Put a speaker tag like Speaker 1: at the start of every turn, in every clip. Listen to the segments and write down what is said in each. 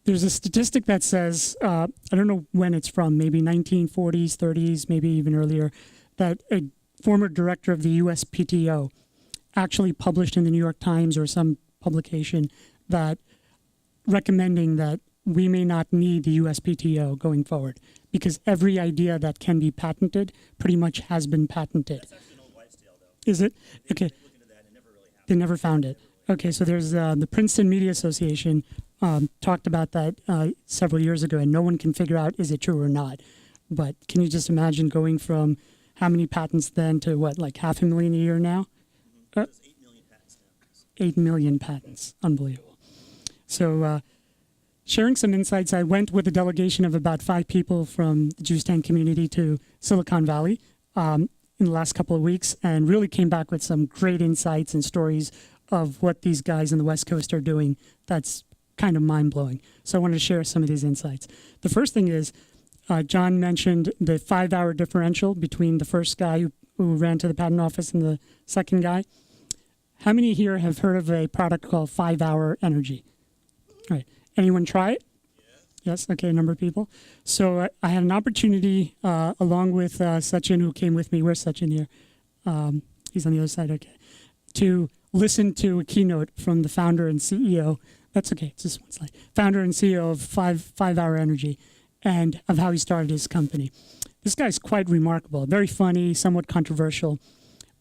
Speaker 1: There's a statistic that says, I don't know when it's from, maybe 1940s, 30s, maybe even earlier, that a former director of the USPTO actually published in the New York Times or some publication that recommending that we may not need the USPTO going forward because every idea that can be patented pretty much has been patented.
Speaker 2: That's actually an old wives' tale, though.
Speaker 1: Is it? Okay.
Speaker 2: Look into that, it never really happened.
Speaker 1: They never found it. Okay, so there's the Princeton Media Association talked about that several years ago, and no one can figure out is it true or not. But can you just imagine going from how many patents then to what, like 500,000 a year now?
Speaker 2: There's 8 million patents now.
Speaker 1: 8 million patents. Unbelievable. So sharing some insights, I went with a delegation of about 5 people from the JuiceTank community to Silicon Valley in the last couple of weeks and really came back with some great insights and stories of what these guys in the West Coast are doing. That's kind of mind-blowing. So I wanted to share some of these insights. The first thing is, John mentioned the 5-hour differential between the first guy who ran to the patent office and the second guy. How many here have heard of a product called 5-hour energy? All right. Anyone try it? Yes. Okay, a number of people. So I had an opportunity along with Sachin, who came with me. Where's Sachin here? He's on the other side. Okay. To listen to a keynote from the founder and CEO. That's okay. It's just one slide. Founder and CEO of 5-hour Energy, and of how he started his company. This guy's quite remarkable. Very funny, somewhat controversial,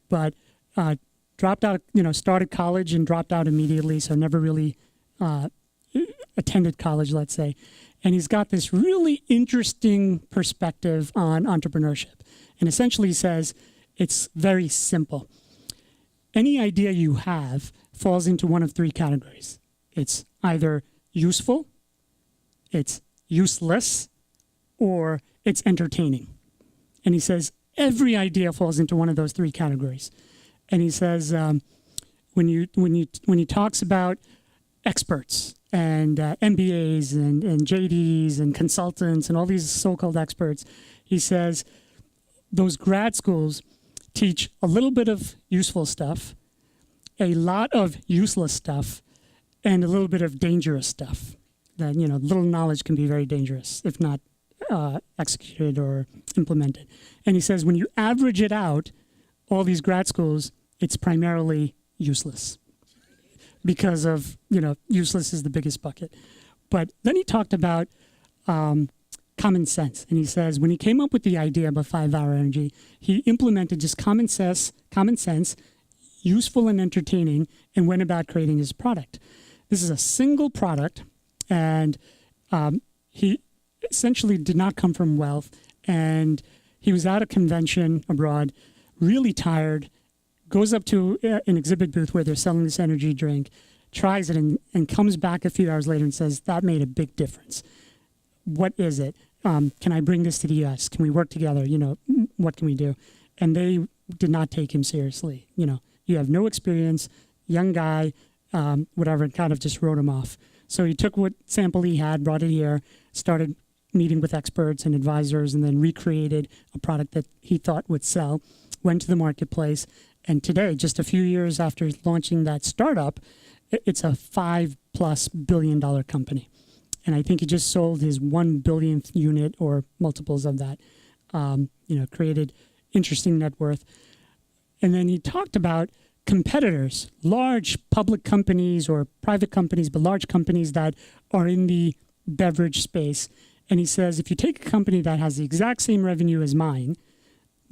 Speaker 1: but dropped out. Started college and dropped out immediately. So never really attended college, let's say. And he's got this really interesting perspective on entrepreneurship. And essentially he says it's very simple. Any idea you have falls into one of 3 categories. It's either useful, it's useless, or it's entertaining. And he says every idea falls into one of those 3 categories. And he says when he talks about experts and MBAs and JDs and consultants and all these so-called experts, he says those grad schools teach a little bit of useful stuff, a lot of useless stuff, and a little bit of dangerous stuff. That, little knowledge can be very dangerous if not executed or implemented. And he says when you average it out, all these grad schools, it's primarily useless because of, useless is the biggest bucket. But then he talked about common sense. And he says when he came up with the idea of a 5-hour energy, he implemented just common sense, useful and entertaining, and went about creating his product. This is a single product, and he essentially did not come from wealth, and he was at a convention abroad, really tired, goes up to an exhibit booth where they're selling this energy drink, tries it, and comes back a few hours later and says, that made a big difference. What is it? Can I bring this to the U.S.? Can we work together? What can we do? And they did not take him seriously. You have no experience, young guy, whatever, and kind of just wrote him off. So he took what sample he had, brought it here, started meeting with experts and advisors, and then recreated a product that he thought would sell, went to the marketplace, and today, just a few years after launching that startup, it's a $5+ billion company. And I think he just sold his 1 billionth unit or multiples of that, created interesting net worth. And then he talked about competitors, large public companies or private companies, but large companies that are in the beverage space. And he says, if you take a company that has the exact same revenue as mine,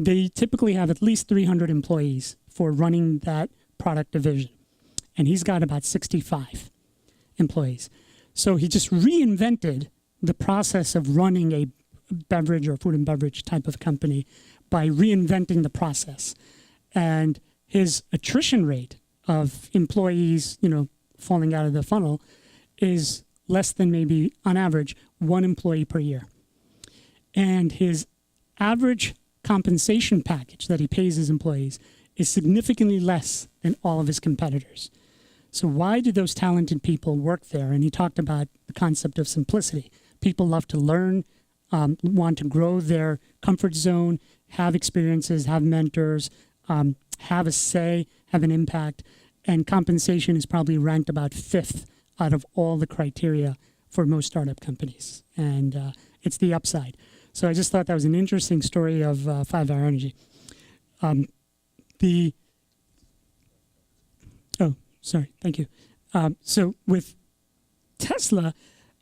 Speaker 1: they typically have at least 300 employees for running that product division. And he's got about 65 employees. So he just reinvented the process of running a beverage or food and beverage type of company by reinventing the process. And his attrition rate of employees, falling out of the funnel is less than maybe, on average, 1 employee per year. And his average compensation package that he pays his employees is significantly less than all of his competitors. So why do those talented people work there? And he talked about the concept of simplicity. People love to learn, want to grow their comfort zone, have experiences, have mentors, have a say, have an impact, and compensation is probably ranked about 5th out of all the criteria for most startup companies, and it's the upside. So I just thought that was an interesting story of 5 Hour Energy. Sorry, thank you. So with Tesla,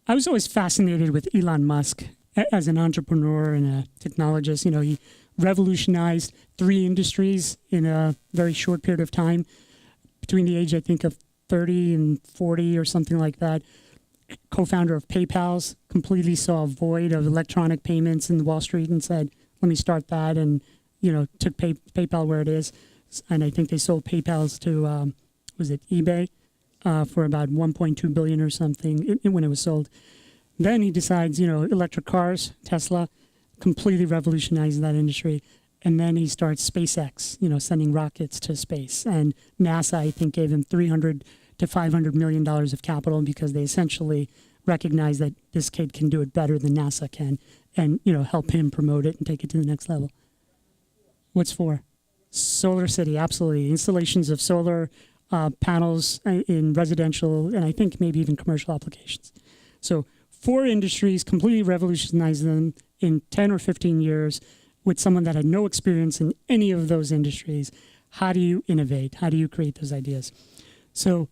Speaker 1: I was always fascinated with Elon Musk as an entrepreneur and a technologist. You know, he revolutionized 3 industries in a very short period of time, between the age, I think, of 30 and 40 or something like that. Co-founder of PayPal's, completely saw a void of electronic payments in Wall Street and said, let me start that, and, you know, took PayPal where it is. And I think they sold PayPal's to, was it eBay, for about 1.2 billion or something when it was sold. Then he decides, you know, electric cars, Tesla, completely revolutionized that industry. And then he starts SpaceX, you know, sending rockets to space. And NASA, I think, gave him $300 to $500 million of capital because they essentially recognize that this kid can do it better than NASA can, and, you know, help him promote it and take it to the next level. What's for? Solar City, absolutely. Installations of solar panels in residential and I think maybe even commercial applications. So 4 industries, completely revolutionized them in 10 or 15 years with someone that had no experience in any of those industries. How do you innovate? How do you create those ideas? So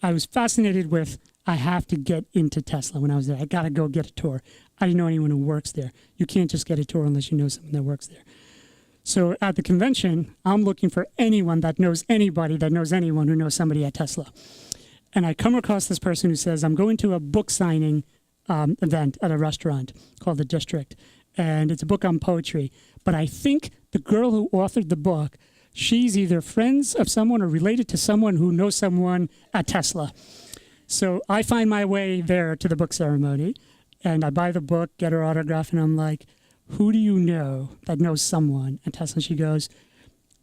Speaker 1: I was fascinated with, I have to get into Tesla when I was there. I got to go get a tour. I didn't know anyone who works there. You can't just get a tour unless you know someone that works there. So at the convention, I'm looking for anyone that knows anybody that knows anyone who knows somebody at Tesla. And I come across this person who says, I'm going to a book signing event at a restaurant called The District. And it's a book on poetry. But I think the girl who authored the book, she's either friends of someone or related to someone who knows someone at Tesla. So I find my way there to the book ceremony. And I buy the book, get her autograph, and I'm like, who do you know that knows someone at Tesla? And she goes,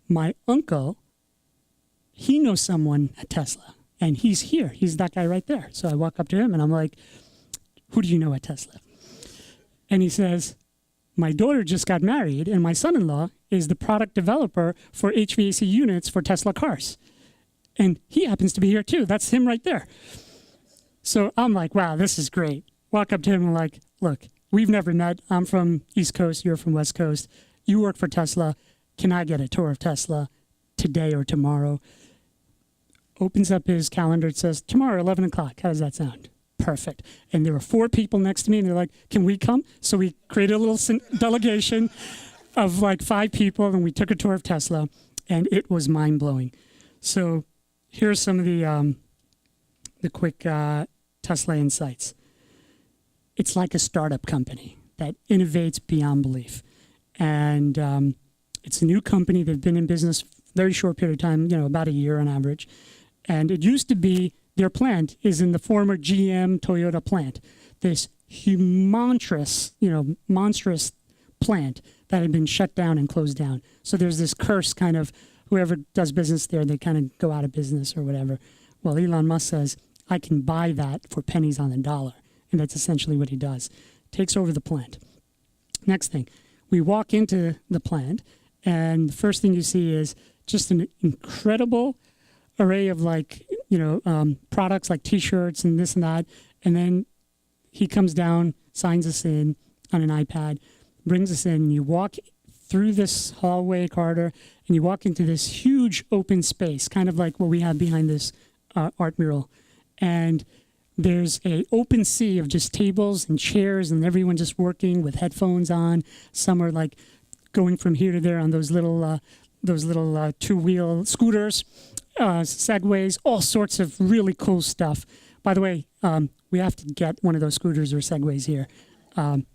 Speaker 1: my uncle, he knows someone at Tesla, and he's here. He's that guy right there. So I walk up to him, and I'm like, who do you know at Tesla? And he says, my daughter just got married, and my son-in-law is the product developer for HVAC units for Tesla cars. And he happens to be here, too. That's him right there. So I'm like, wow, this is great. Walk up to him and like, look, we've never met. I'm from East Coast. You're from West Coast. You work for Tesla. Can I get a tour of Tesla today or tomorrow? Opens up his calendar. It says, tomorrow, 11 o'clock. How does that sound? Perfect. And there were 4 people next to me, and they're like, can we come? So we created a little delegation of like 5 people, and we took a tour of Tesla, and it was mind-blowing. So here's some of the quick Tesla insights. It's like a startup company that innovates beyond belief. And it's a new company. They've been in business very short period of time, you know, about a year on average. And it used to be, their plant is in the former GM Toyota plant, this monstrous plant that had been shut down and closed down. So there's this curse kind of, whoever does business there, they kind of go out of business or whatever. Well, Elon Musk says, I can buy that for pennies on the dollar. And that's essentially what he does. Takes over the plant. Next thing, we walk into the plant, and the first thing you see is just an incredible array of products like T-shirts and this and that. And then he comes down, signs us in on an iPad, brings us in, and you walk through this hallway corridor, and you walk into this huge open space, kind of like what we have behind this art mural. And there's an open sea of just tables and chairs and everyone just working with headphones on. Some are like going from here to there on those little 2-wheel scooters, segways, all sorts of really cool stuff. By the way, we have to get one of those scooters or segways here. And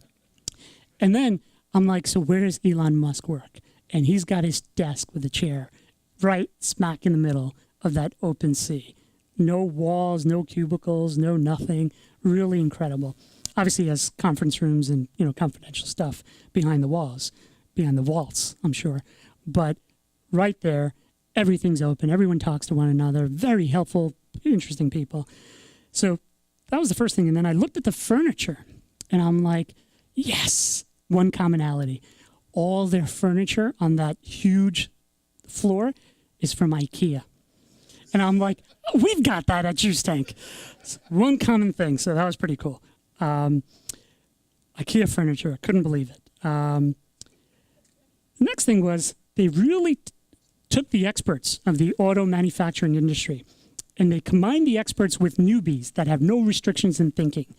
Speaker 1: then I'm like, so where does Elon Musk work? And he's got his desk with a chair right smack in the middle of that open sea. No walls, no cubicles, no nothing. Really incredible. Obviously, he has conference rooms and, you know, confidential stuff behind the walls, behind the vaults, I'm sure. But right there, everything's open. Everyone talks to one another. Very helpful, interesting people. So that was the first thing. And then I looked at the furniture, and I'm like, yes, one commonality. All their furniture on that huge floor is from IKEA. And I'm like, We've got that at JuiceTank. It's one common thing, so that was pretty cool. IKEA furniture, couldn't believe it. The next thing was they really took the experts of the auto manufacturing industry and they combined the experts with newbies that have no restrictions in thinking.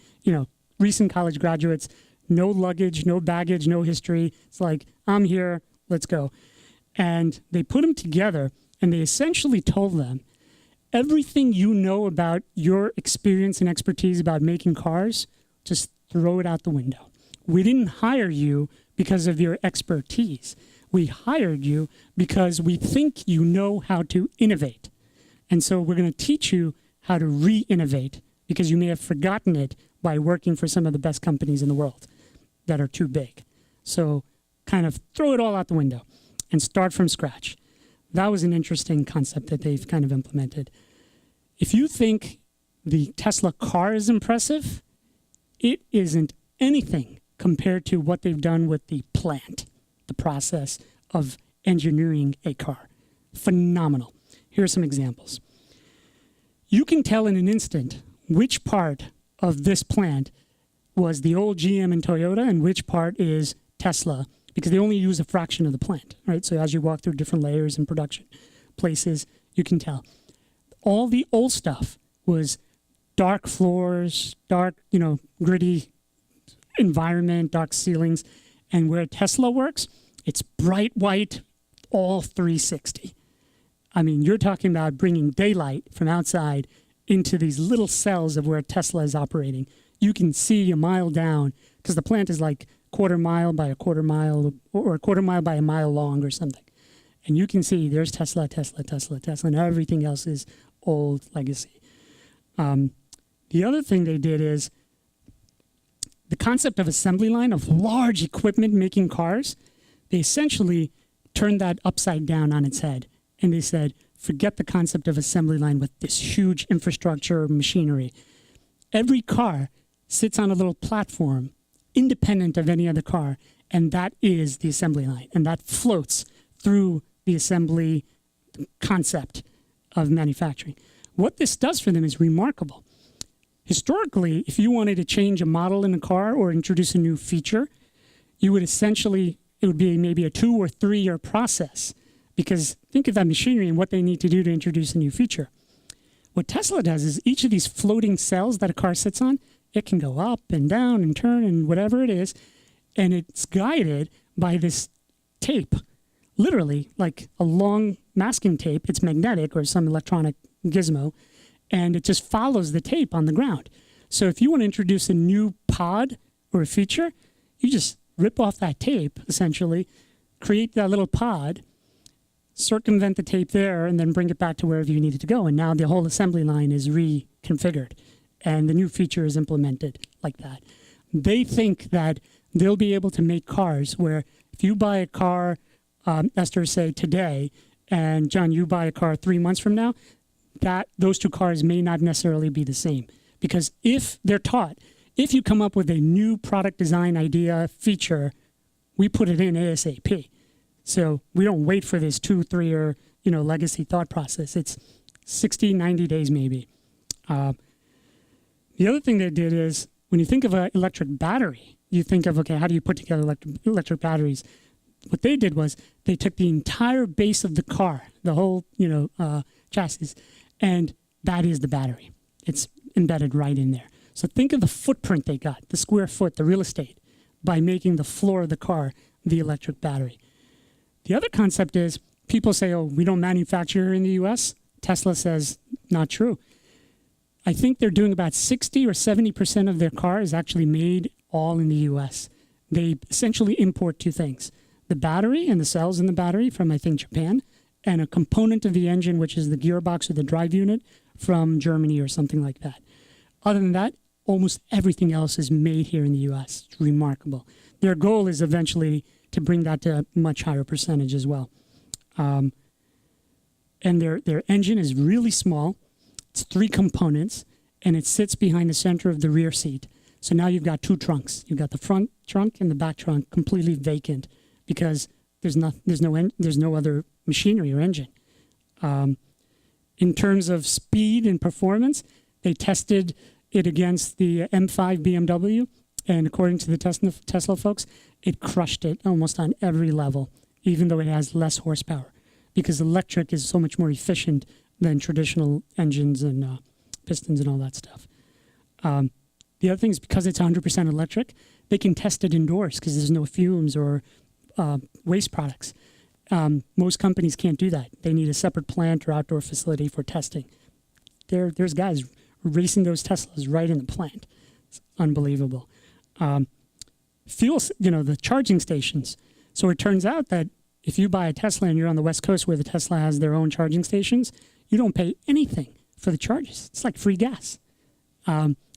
Speaker 1: Recent college graduates, no luggage, no baggage, no history. It's like, I'm here, let's go. And they put them together and they essentially told them, everything you know about your experience and expertise about making cars, just throw it out the window. We didn't hire you because of your expertise. We hired you because we think you know how to innovate. And so we're going to teach you how to re-innovate because you may have forgotten it by working for some of the best companies in the world that are too big. So kind of throw it all out the window and start from scratch. That was an interesting concept that they've kind of implemented. If you think the Tesla car is impressive, it isn't anything compared to what they've done with the plant, the process of engineering a car. Phenomenal. Here are some examples. You can tell in an instant which part of this plant was the old GM and Toyota and which part is Tesla, because they only use a fraction of the plant, right? So as you walk through different layers and production places, you can tell. All the old stuff was dark floors, dark, gritty environment, dark ceilings. And where Tesla works, it's bright white, all 360. I mean, you're talking about bringing daylight from outside into these little cells of where Tesla is operating. You can see a mile down because the plant is like quarter mile by a quarter mile or a quarter mile by a mile long or something. And you can see there's Tesla, Tesla, Tesla, Tesla, and everything else is old legacy. The other thing they did is the concept of assembly line of large equipment making cars, they essentially turned that upside down on its head. And they said, forget the concept of assembly line with this huge infrastructure machinery. Every car sits on a little platform independent of any other car, and that is the assembly line. And that floats through the assembly concept of manufacturing. What this does for them is remarkable. Historically, if you wanted to change a model in a car or introduce a new feature, you would essentially, it would be maybe a 2 or 3 year process. Because think of that machinery and what they need to do to introduce a new feature. What Tesla does is each of these floating cells that a car sits on, it can go up and down and turn and whatever it is, and it's guided by this tape, literally like a long masking tape. It's magnetic or some electronic gizmo, and it just follows the tape on the ground. So if you want to introduce a new pod or a feature, you just rip off that tape, essentially, create that little pod, circumvent the tape there, and then bring it back to wherever you need it to go. And now the whole assembly line is reconfigured, and the new feature is implemented like that. They think that they'll be able to make cars where if you buy a car, Esther, say today, and John, you buy a car 3 months from now, that those two cars may not necessarily be the same. Because if they're taught, if you come up with a new product design idea, feature, we put it in ASAP. So we don't wait for this 2, 3 year, legacy thought process. It's 60, 90 days maybe. The other thing they did is when you think of an electric battery, you think of, okay, how do you put together electric batteries? What they did was they took the entire base of the car, the whole, chassis, and that is the battery. It's embedded right in there. So think of the footprint they got, the square foot, the real estate, by making the floor of the car the electric battery. The other concept is people say, oh, we don't manufacture in the U.S. Tesla says, not true. I think they're doing about 60 or 70% of their car is actually made all in the U.S. They essentially import two things, the battery and the cells in the battery from, I think, Japan, and a component of the engine, which is the gearbox or the drive unit, from Germany or something like that. Other than that, almost everything else is made here in the U.S. It's remarkable. Their goal is eventually to bring that to a much higher percentage as well. And their engine is really small. It's 3 components, and it sits behind the center of the rear seat. So now you've got 2 trunks. You've got the front trunk and the back trunk completely vacant because there's no other machinery or engine. In terms of speed and performance, they tested it against the M5 BMW, and according to the Tesla folks, it crushed it almost on every level, even though it has less horsepower, because electric is so much more efficient than traditional engines and pistons and all that stuff. The other thing is, because it's 100% electric, they can test it indoors because there's no fumes or waste products. Most companies can't do that. They need a separate plant or outdoor facility for testing. There's guys racing those Teslas right in the plant. It's unbelievable. Fuels, the charging stations. So it turns out that if you buy a Tesla and you're on the West Coast where the Tesla has their own charging stations, you don't pay anything for the charges. It's like free gas.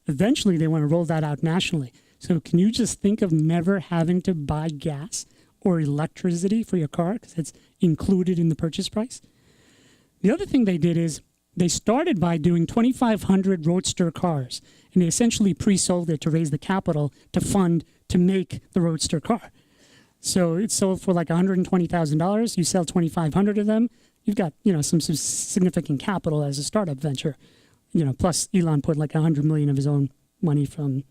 Speaker 1: Eventually, they want to roll that out nationally. So can you just think of never having to buy gas or electricity for your car because it's included in the purchase price? The other thing they did is they started by doing 2,500 Roadster cars, and they essentially pre-sold it to raise the capital to fund to make the Roadster car. So it's sold for like $120,000. You sell 2,500 of them. You've got some significant capital as a startup venture. Plus Elon put like $100 million of his own money from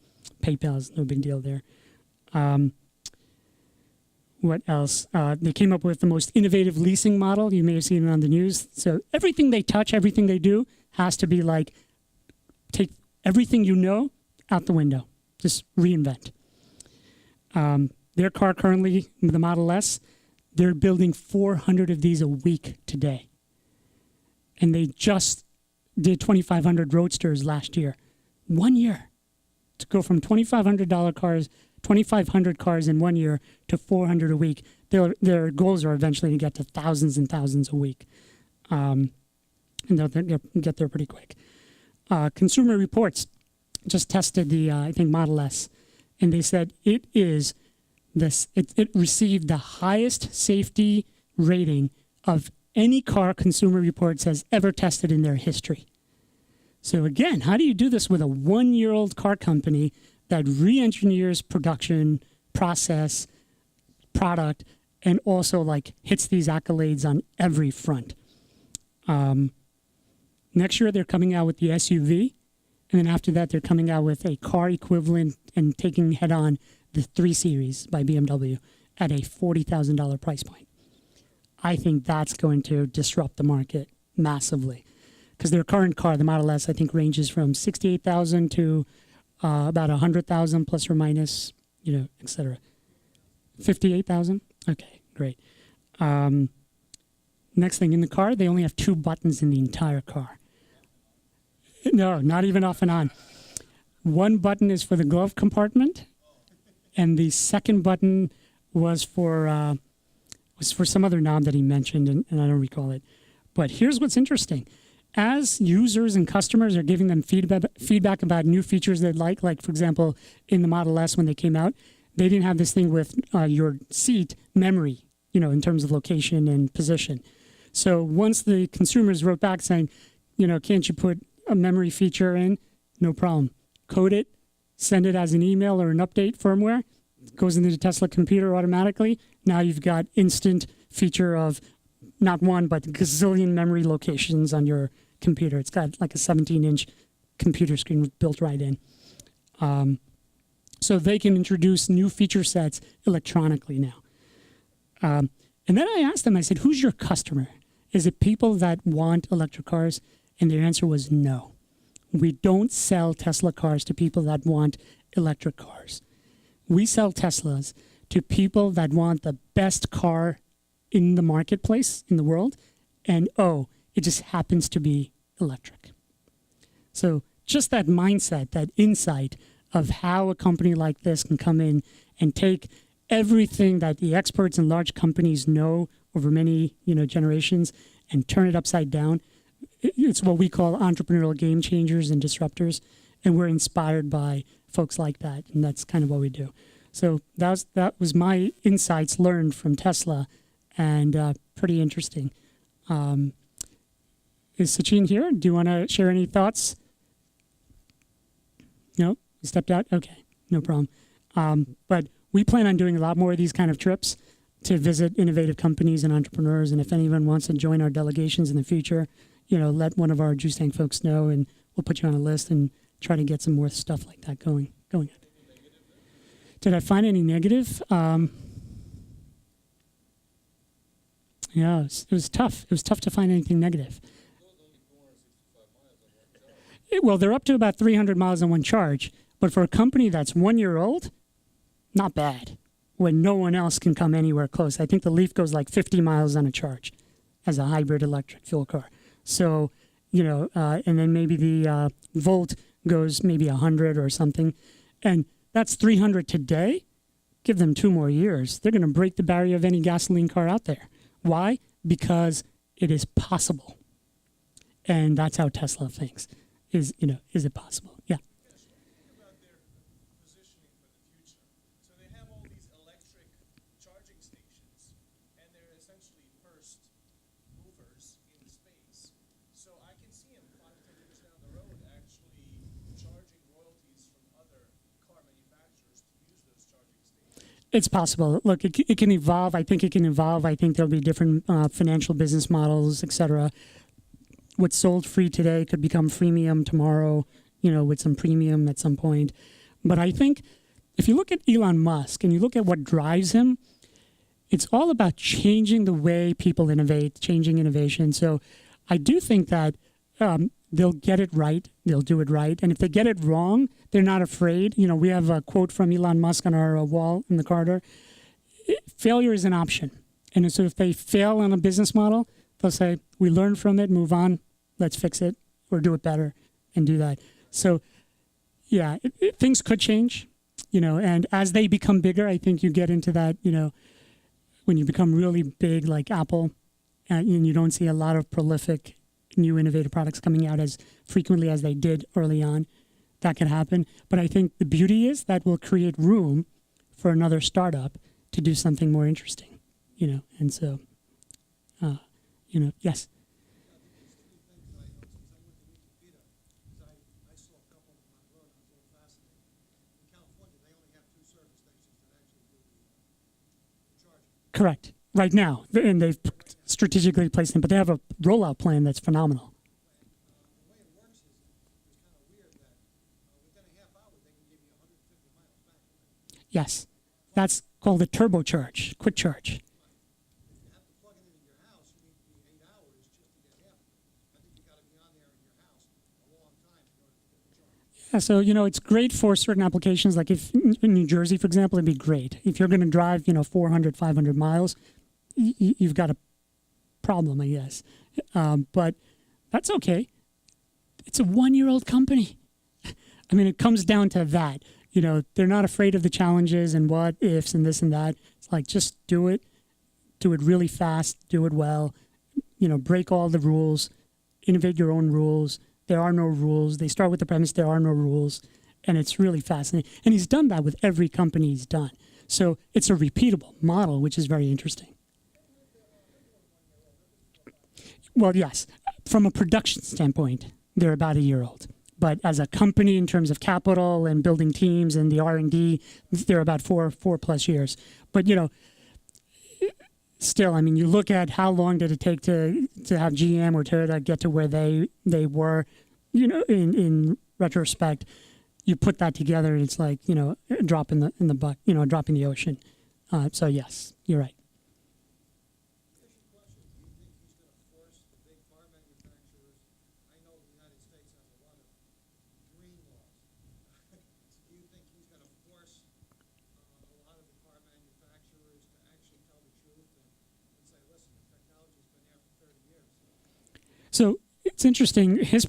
Speaker 1: PayPal. Is no big deal there. What else? They came up with the most innovative leasing model. You may have seen it on the news. So everything they touch, everything they do has to be like, take everything out the window. Just reinvent. Their car currently, the Model S, they're building 400 of these a week today. And they just did 2,500 Roadsters last year. 1 year. To go from $2,500 cars in 1 year to 400 a week. Their goals are eventually to get to thousands and thousands a week. And they'll get there pretty quick. Consumer Reports just tested the, I think, Model S. And they said it received the highest safety rating of any car Consumer Reports has ever tested in their history. So again, how do you do this with a 1-year-old car company that re-engineers production, process, product, and also hits these accolades on every front? Next year, they're coming out with the SUV. And then after that, they're coming out with a car equivalent and taking head on the 3 Series by BMW at a $40,000 price point. I think that's going to disrupt the market massively, because their current car, the Model S, I think ranges from $68,000 to about $100,000 plus or minus, et cetera. $58,000? Okay, great. Next thing, in the car, they only have 2 buttons in the entire car. No, not even off and on. One button is for the glove compartment, and the second button was for some other knob that he mentioned, and I don't recall it. But here's what's interesting. As users and customers are giving them feedback about new features they'd like for example, in the Model S when they came out, they didn't have this thing with your seat memory, in terms of location and position. So once the consumers wrote back saying, can't you put a memory feature in? No problem. Code it, send it as an email or an update firmware. It goes into the Tesla computer automatically. Now you've got instant feature of not one, but gazillion memory locations on your computer. It's got like a 17-inch computer screen built right in. So they can introduce new feature sets electronically now. And then I asked them, I said, who's your customer? Is it people that want electric cars? And their answer was no. We don't sell Tesla cars to people that want electric cars. We sell Teslas to people that want the best car in the marketplace, in the world, and it just happens to be electric. So just that mindset, that insight of how a company like this can come in and take everything that the experts and large companies know over many generations and turn it upside down. It's what we call entrepreneurial game changers and disruptors, and we're inspired by folks like that, and that's kind of what we do. So that was my insights learned from Tesla, and pretty interesting. Is Sachin here? Do you want to share any thoughts? No? You stepped out? Okay, no problem. But we plan on doing a lot more of these kind of trips to visit innovative companies and entrepreneurs, and if anyone wants to join our delegations in the future, let one of our Juice Tank folks know, and we'll put you on a list and try to get some more stuff like that going. Did I find any negative? Yeah, it was tough. It was tough to find anything negative. Well, they're up to about 300 miles on one charge, but for a company that's 1 year old, not bad. When no one else can come anywhere close. I think the Leaf goes like 50 miles on a charge as a hybrid electric fuel car. So, and then maybe the Volt goes maybe 100 or something. And that's 300 today. Give them 2 more years. They're going to break the barrier of any gasoline car out there. Why? Because it is possible. And that's how Tesla thinks. Is it possible? Yeah.
Speaker 3: About their positioning for the future. So they have all these electric charging stations, and they're essentially first movers in the space. So I can see them 5-10 years down the road actually charging royalties from other car manufacturers to use those charging stations.
Speaker 1: It's possible. Look, it can evolve. I think it can evolve. I think there'll be different financial business models, et cetera. What's sold free today could become freemium tomorrow, with some premium at some point. But I think if you look at Elon Musk and you look at what drives him, it's all about changing the way people innovate, changing innovation. So I do think that they'll get it right. They'll do it right. And if they get it wrong, they're not afraid. We have a quote from Elon Musk on our wall in the corridor. Failure is an option. And so if they fail on a business model, they'll say, we learn from it, move on, let's fix it or do it better and do that. So, yeah, things could change, and as they become bigger, I think you get into that, when you become really big like Apple and you don't see a lot of prolific new innovative products coming out as frequently as they did early on, that could happen. But I think the beauty is that will create room for another startup to do something more interesting, and so, yes. Correct. Right now, and they've strategically placed them, but they have a rollout plan that's phenomenal.
Speaker 3: The way it works is kind of weird that within a half hour they can give you 150 miles back.
Speaker 1: Yes, that's called a turbocharge, quick charge.
Speaker 3: If you have to plug it into your house, you need to be 8 hours just to get half of it. I think you got to be on there in your house a long time in order to get the charge.
Speaker 1: Yeah, so it's great for certain applications. Like if in New Jersey, for example, it'd be great. If you're going to drive, 400, 500 miles, you've got a problem, I guess. But that's okay. It's a 1-year-old company. I mean, it comes down to that. They're not afraid of the challenges and what ifs and this and that. It's like, just do it really fast, do it well, break all the rules, innovate your own rules. There are no rules. They start with the premise there are no rules, and it's really fascinating. And he's done that with every company he's done. So it's a repeatable model, which is very interesting. Well, yes, from a production standpoint, they're about 1 year old. But as a company, in terms of capital and building teams and the R&D, they're about 4+ years. But still, I mean, you look at how long did it take to have GM or Toyota get to where they were, in retrospect, you put that together and it's like, a drop in the buck, a drop in the ocean. So yes, you're right. So it's interesting. His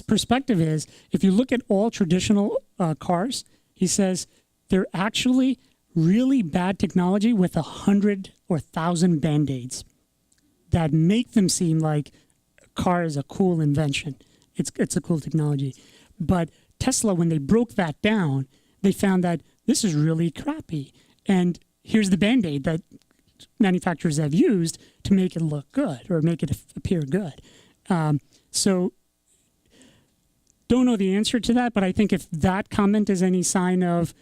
Speaker 1: perspective is, if you look at all traditional cars, he says they're actually really bad technology with 100 or 1,000 band-aids that make them seem like a car is a cool invention. It's a cool technology. But Tesla, when they broke that down, they found that this is really crappy. And here's the band-aid that manufacturers have used to make it look good or make it appear good. So don't know the answer to that, but I think if that comment is any sign of,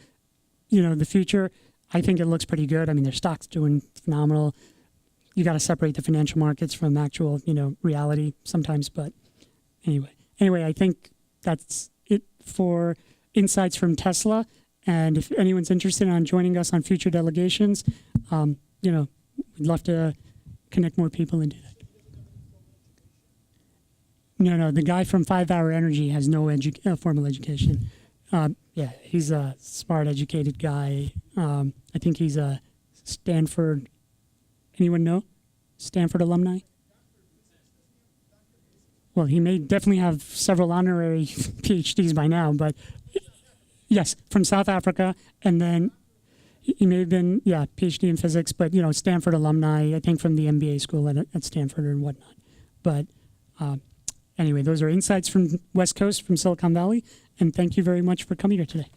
Speaker 1: the future, I think it looks pretty good. I mean, their stock's doing phenomenal. you got to separate the financial markets from actual, reality sometimes. But anyway, I think that's it for insights from Tesla. And if anyone's interested in joining us on future delegations, we'd love to connect more people and do that. No, the guy from 5 Hour Energy has no formal education. He's a smart, educated guy. I think he's a Stanford. Anyone know? Stanford alumni? Well, he may definitely have several honorary PhDs by now, but yes, from South Africa. And then he may have been, PhD in physics, but, Stanford alumni, I think from the MBA school at Stanford and whatnot. But anyway, those are insights from West Coast, from Silicon Valley. And thank you very much for coming here today.